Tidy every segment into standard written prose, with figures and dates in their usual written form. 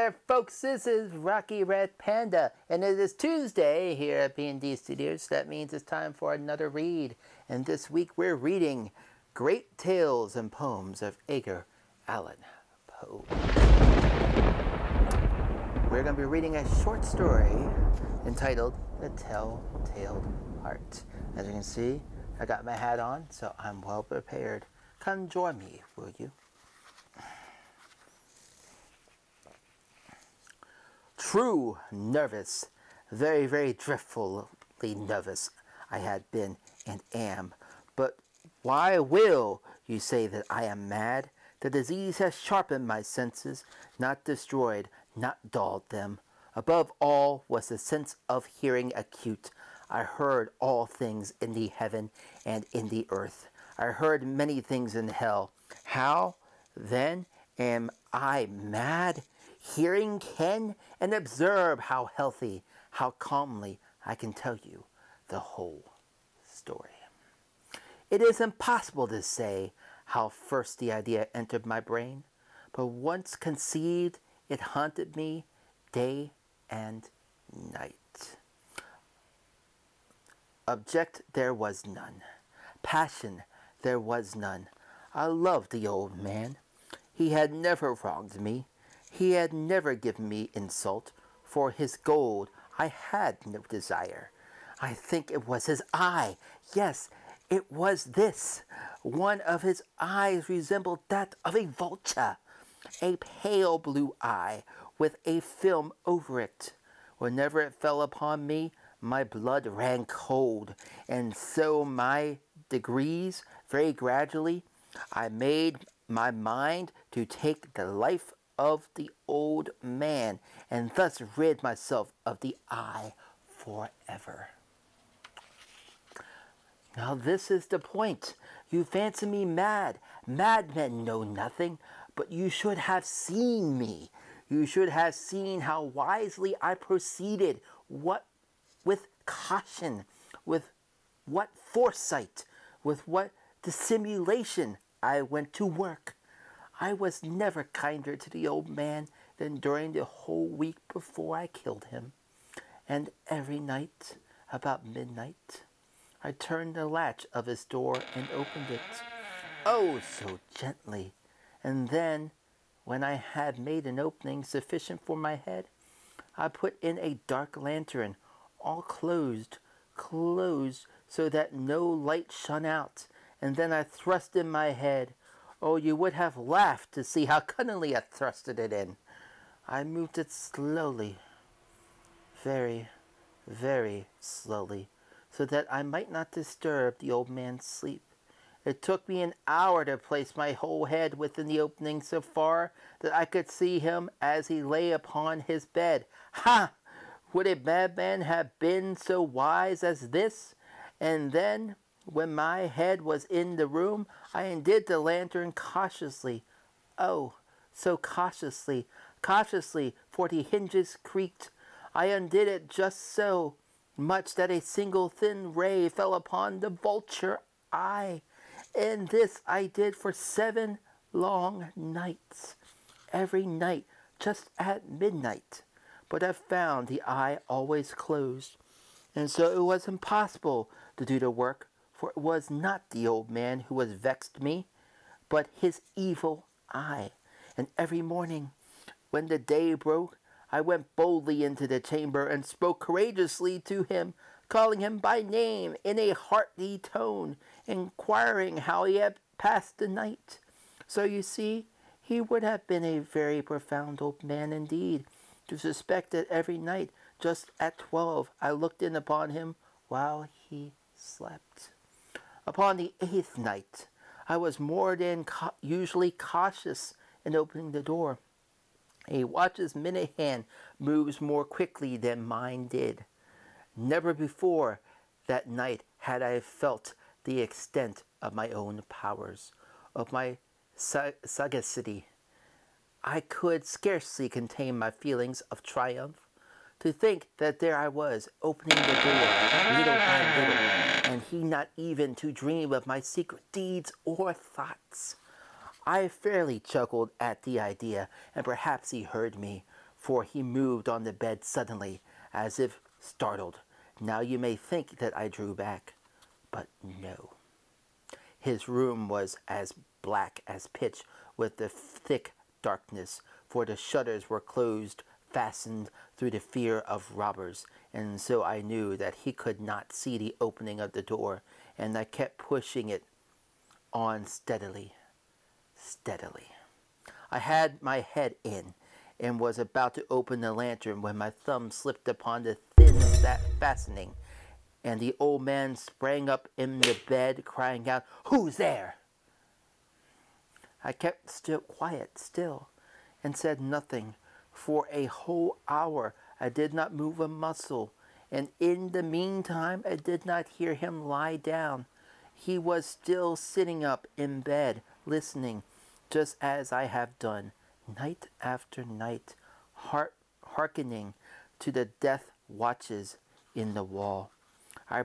there, folks. This is Rocky Red Panda, and it is Tuesday here at PND Studios. That means it's time for another read. And this week we're reading Great Tales and Poems of Edgar Allen Poe. We're going to be reading a short story entitled The Tell-Tale Heart. As you can see, I got my hat on, so I'm well prepared. Come join me, will you? True nervous, very, very dreadfully nervous I had been and am. But why will you say that I am mad? The disease has sharpened my senses, not destroyed, not dulled them. Above all was the sense of hearing acute. I heard all things in the heaven and in the earth. I heard many things in hell. How, then, am I mad? Hearing can, and observe how healthy, how calmly I can tell you the whole story. It is impossible to say how first the idea entered my brain, but once conceived, it haunted me day and night. Object there was none. Passion there was none. I loved the old man. He had never wronged me. He had never given me insult. For his gold I had no desire. I think it was his eye. Yes, it was this. One of his eyes resembled that of a vulture. A pale blue eye with a film over it. Whenever it fell upon me, my blood ran cold. And so by degrees, very gradually, I made my mind to take the life of the old man, and thus rid myself of the eye forever. Now this is the point. You fancy me mad. Madmen know nothing, but you should have seen me. You should have seen how wisely I proceeded, what with caution, with what foresight, with what dissimulation I went to work. I was never kinder to the old man than during the whole week before I killed him. And every night, about midnight, I turned the latch of his door and opened it, oh, so gently. And then, when I had made an opening sufficient for my head, I put in a dark lantern, all closed, so that no light shone out. And then I thrust in my head. Oh, you would have laughed to see how cunningly I thrusted it in. I moved it slowly, very, very slowly, so that I might not disturb the old man's sleep. It took me an hour to place my whole head within the opening so far that I could see him as he lay upon his bed. Ha! Would a madman have been so wise as this? And then, when my head was in the room, I undid the lantern cautiously. Oh, so cautiously, for the hinges creaked. I undid it just so much that a single thin ray fell upon the vulture eye. And this I did for 7 long nights, every night just at midnight. But I found the eye always closed, and so it was impossible to do the work. For it was not the old man who was vexed me, but his evil eye. And every morning, when the day broke, I went boldly into the chamber and spoke courageously to him, calling him by name in a hearty tone, inquiring how he had passed the night. So you see, he would have been a very profound old man indeed, to suspect that every night, just at 12, I looked in upon him while he slept. Upon the 8th night, I was more than usually cautious in opening the door. A watch's minute hand moves more quickly than mine did. Never before that night had I felt the extent of my own powers, of my sagacity. I could scarcely contain my feelings of triumph. To think that there I was, opening the door, little by little, and he not even to dream of my secret deeds or thoughts. I fairly chuckled at the idea, and perhaps he heard me, for he moved on the bed suddenly, as if startled. Now you may think that I drew back, but no. His room was as black as pitch with the thick darkness, for the shutters were closed, fastened through the fear of robbers, and so I knew that he could not see the opening of the door, and I kept pushing it on steadily, steadily. I had my head in, and was about to open the lantern when my thumb slipped upon the thin fastening, and the old man sprang up in the bed, crying out, "Who's there?" I kept quiet still, and said nothing. For a whole hour I did not move a muscle, and in the meantime I did not hear him lie down. He was still sitting up in bed, listening, just as I have done, night after night, hearkening to the death watches in the wall.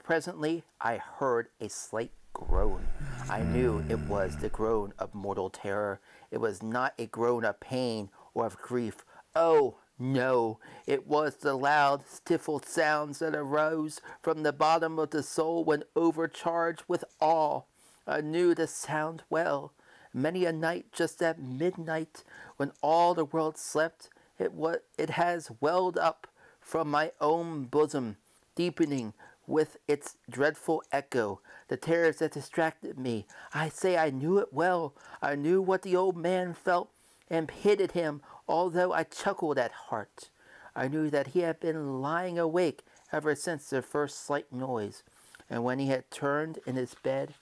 Presently I heard a slight groan. I knew it was the groan of mortal terror. It was not a groan of pain or of grief. Oh, no, it was the loud, stifled sounds that arose from the bottom of the soul when overcharged with awe. I knew the sound well. Many a night, just at midnight, when all the world slept, it has welled up from my own bosom, deepening with its dreadful echo the terrors that distracted me. I say I knew it well. I knew what the old man felt, and pitied him, although I chuckled at heart. I knew that he had been lying awake ever since the first slight noise, and when he had turned in his bed,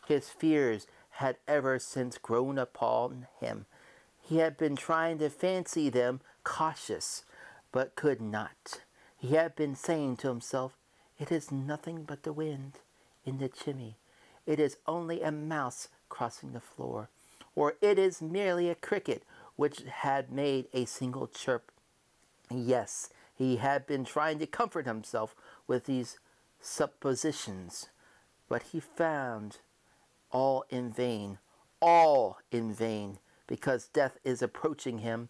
his fears had ever since grown upon him. He had been trying to fancy them cautious, but could not. He had been saying to himself, "It is nothing but the wind in the chimney. It is only a mouse crossing the floor, or it is merely a cricket which had made a single chirp." Yes, he had been trying to comfort himself with these suppositions, but he found all in vain, because death is approaching him,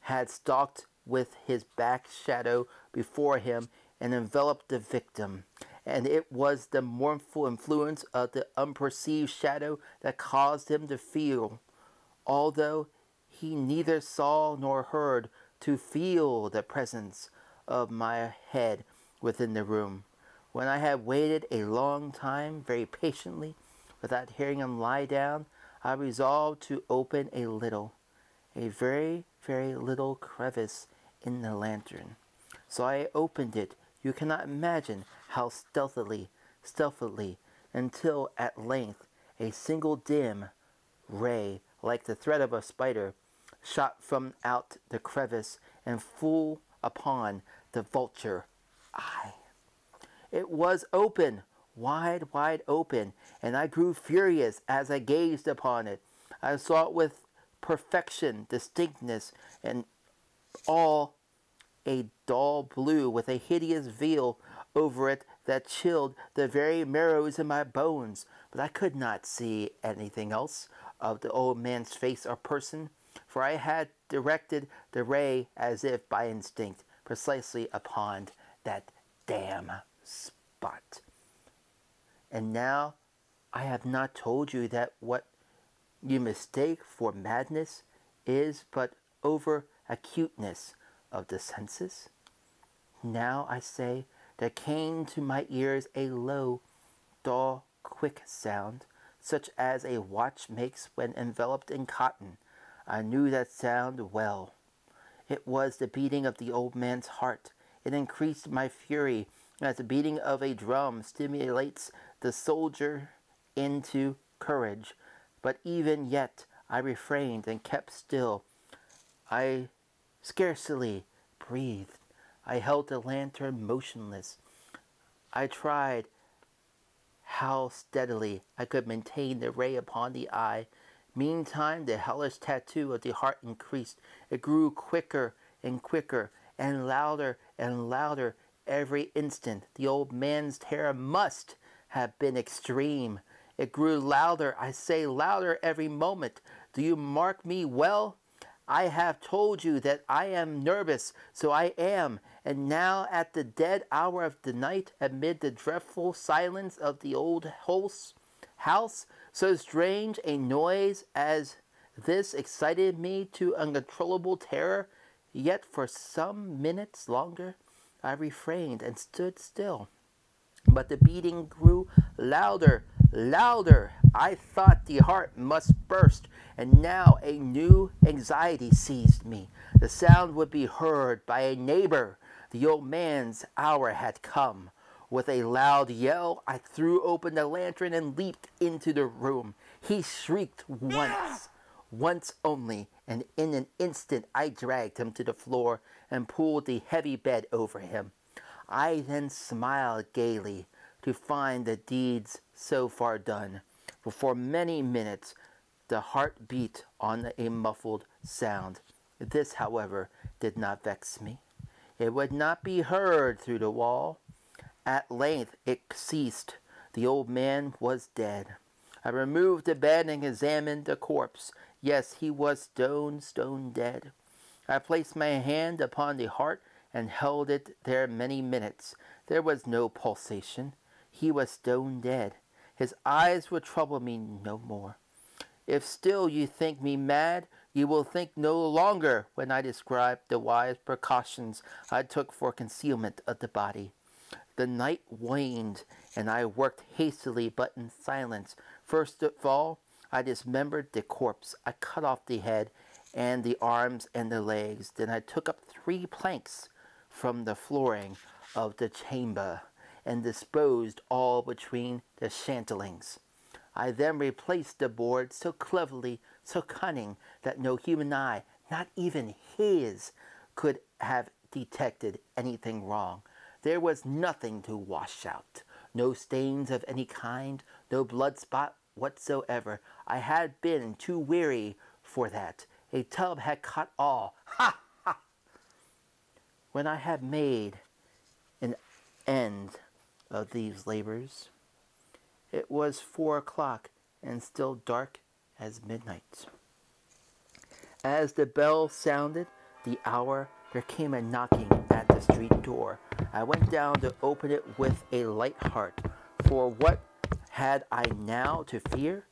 had stalked with his back shadow before him and enveloped the victim. And it was the mournful influence of the unperceived shadow that caused him to feel, although he neither saw nor heard, to feel the presence of my head within the room. When I had waited a long time, very patiently, without hearing him lie down, I resolved to open a very, very little crevice in the lantern. So I opened it, you cannot imagine how stealthily, until at length a single dim ray, like the thread of a spider, shot from out the crevice and full upon the vulture eye. It was open, wide open, and I grew furious as I gazed upon it. I saw it with perfection, distinctness, and all a dull blue with a hideous veil over it that chilled the very marrows in my bones. But I could not see anything else of the old man's face or person, for I had directed the ray as if by instinct precisely upon that damn spot. And now I have not told you that what you mistake for madness is but over acuteness of the senses. Now I say there came to my ears a low, dull, quick sound, such as a watch makes when enveloped in cotton. I knew that sound well. It was the beating of the old man's heart. It increased my fury, as the beating of a drum stimulates the soldier into courage. But even yet I refrained and kept still. I scarcely breathed. I held the lantern motionless. I tried how steadily I could maintain the ray upon the eye. Meantime, the hellish tattoo of the heart increased. It grew quicker and quicker, and louder every instant. The old man's terror must have been extreme. It grew louder, I say louder every moment. Do you mark me well? I have told you that I am nervous, so I am, and now at the dead hour of the night, amid the dreadful silence of the old house, so strange a noise as this excited me to uncontrollable terror, yet for some minutes longer I refrained and stood still. But the beating grew louder, louder. I thought the heart must burst, and now a new anxiety seized me. The sound would be heard by a neighbor. The old man's hour had come. With a loud yell, I threw open the lantern and leaped into the room. He shrieked once only, and in an instant I dragged him to the floor and pulled the heavy bed over him. I then smiled gaily to find the deeds so far done, but for many minutes the heart beat on a muffled sound. This, however, did not vex me. It would not be heard through the wall. At length it ceased. The old man was dead. I removed the bed and examined the corpse. Yes, he was stone dead. I placed my hand upon the heart and held it there many minutes. There was no pulsation. He was stone dead. His eyes would trouble me no more. If still you think me mad, you will think no longer when I describe the wise precautions I took for concealment of the body. The night waned, and I worked hastily but in silence. First of all, I dismembered the corpse. I cut off the head and the arms and the legs. Then I took up 3 planks from the flooring of the chamber and disposed all between the shantlings. I then replaced the board so cleverly, so cunning, that no human eye, not even his, could have detected anything wrong. There was nothing to wash out, no stains of any kind, no blood spot whatsoever. I had been too weary for that. A tub had caught all. Ha! Ha! When I had made an end of these labors, it was 4 o'clock and still dark as midnight. As the bell sounded the hour, there came a knocking at the street door. I went down to open it with a light heart, for what had I now to fear?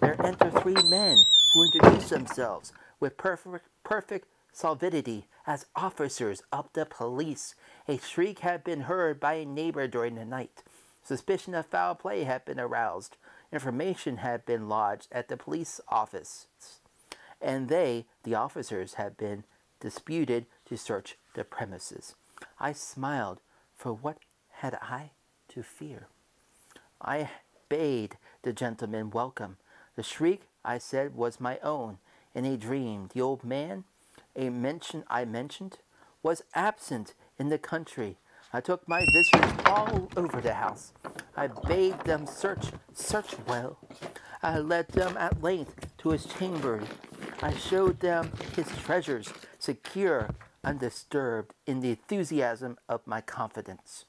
There entered 3 men who introduced themselves with perfect solidity as officers of the police. A shriek had been heard by a neighbor during the night. Suspicion of foul play had been aroused. Information had been lodged at the police office, and they, the officers, had been disputed to search the premises. I smiled, for what had I to fear? I bade the gentleman welcome. The shriek, I said, was my own. In a dream, the old man I mentioned was absent in the country. I took my visitors all over the house. I bade them search well. I led them at length to his chamber. I showed them his treasures, secure, undisturbed in the enthusiasm of my confidence.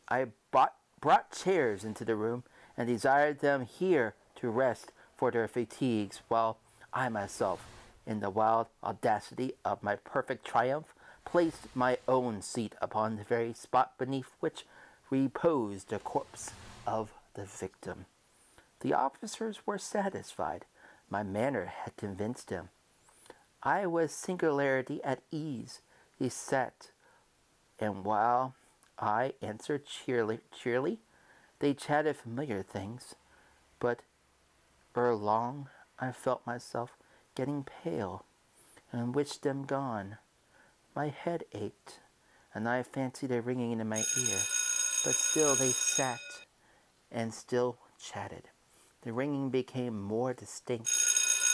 I brought chairs into the room and desired them here to rest for their fatigues, while I myself, in the wild audacity of my perfect triumph, placed my own seat upon the very spot beneath which reposed the corpse of the victim. The officers were satisfied. My manner had convinced them. I was singularly at ease. He sat, and while I answered cheerily, they chatted familiar things, but ere long I felt myself getting pale, and wished them gone. My head ached, and I fancied a ringing in my ear, but still they sat and still chatted. The ringing became more distinct.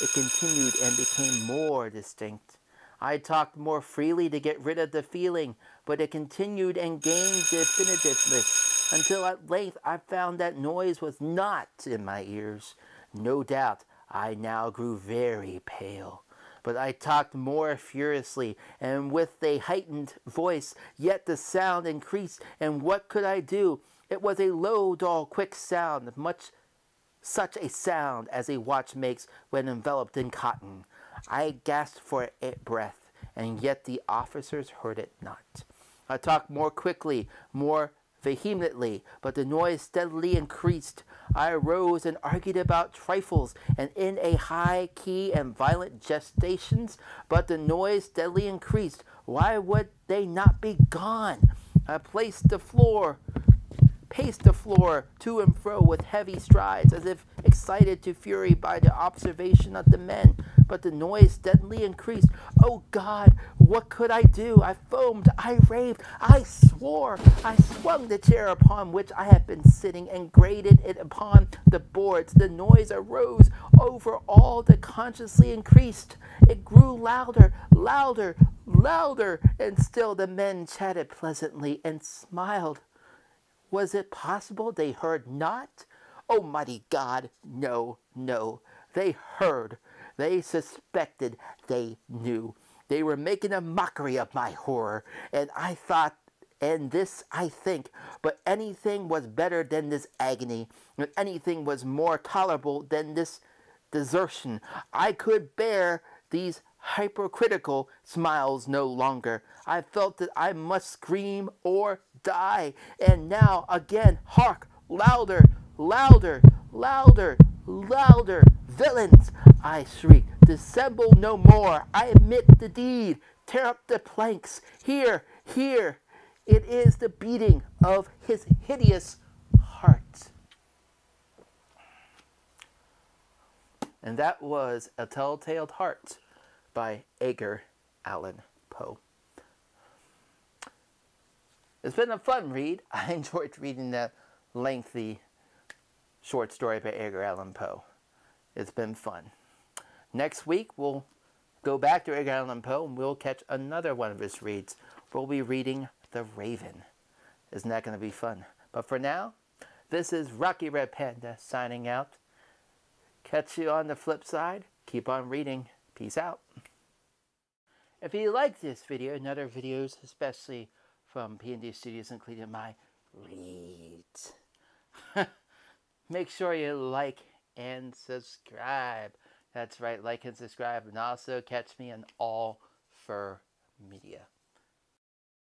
It continued and became more distinct. I talked more freely to get rid of the feeling, but it continued and gained definitiveness, until at length I found that noise was not in my ears. No doubt I now grew very pale, but I talked more furiously and with a heightened voice, yet the sound increased, and what could I do? It was a low, dull, quick sound, such a sound as a watch makes when enveloped in cotton. I gasped for a breath, and yet the officers heard it not. I talked more quickly, more vehemently, but the noise steadily increased. I arose and argued about trifles, and in a high key and violent gestations, but the noise steadily increased. Why would they not be gone? I paced the floor to and fro with heavy strides, as if excited to fury by the observation of the men, but the noise steadily increased. Oh God, what could I do? I foamed, I raved, I swore. I swung the chair upon which I had been sitting and grated it upon the boards. The noise arose over all that consciously increased. It grew louder, louder, louder, and still the men chatted pleasantly and smiled. Was it possible they heard not? Almighty God, no, no. They heard. They suspected. They knew. They were making a mockery of my horror. And I thought, and this I think, but anything was better than this agony, and anything was more tolerable than this desertion. I could bear these hypercritical smiles no longer. I felt that I must scream or die. And now again, hark, louder, louder, louder, louder. Villains, I shrieked, dissemble no more. I admit the deed. Tear up the planks. Here, here. It is the beating of his hideous heart. And that was A Telltale Heart by Edgar Allen Poe. It's been a fun read. I enjoyed reading that lengthy short story by Edgar Allan Poe. It's been fun. Next week, we'll go back to Edgar Allan Poe and we'll catch another one of his reads. We'll be reading The Raven. Isn't that going to be fun? But for now, this is Rocky Red Panda signing out. Catch you on the flip side. Keep on reading. Peace out. If you like this video and other videos, especially from PND Studios, including my reads, make sure you like and subscribe. That's right, like and subscribe. And also catch me on all Fur Media.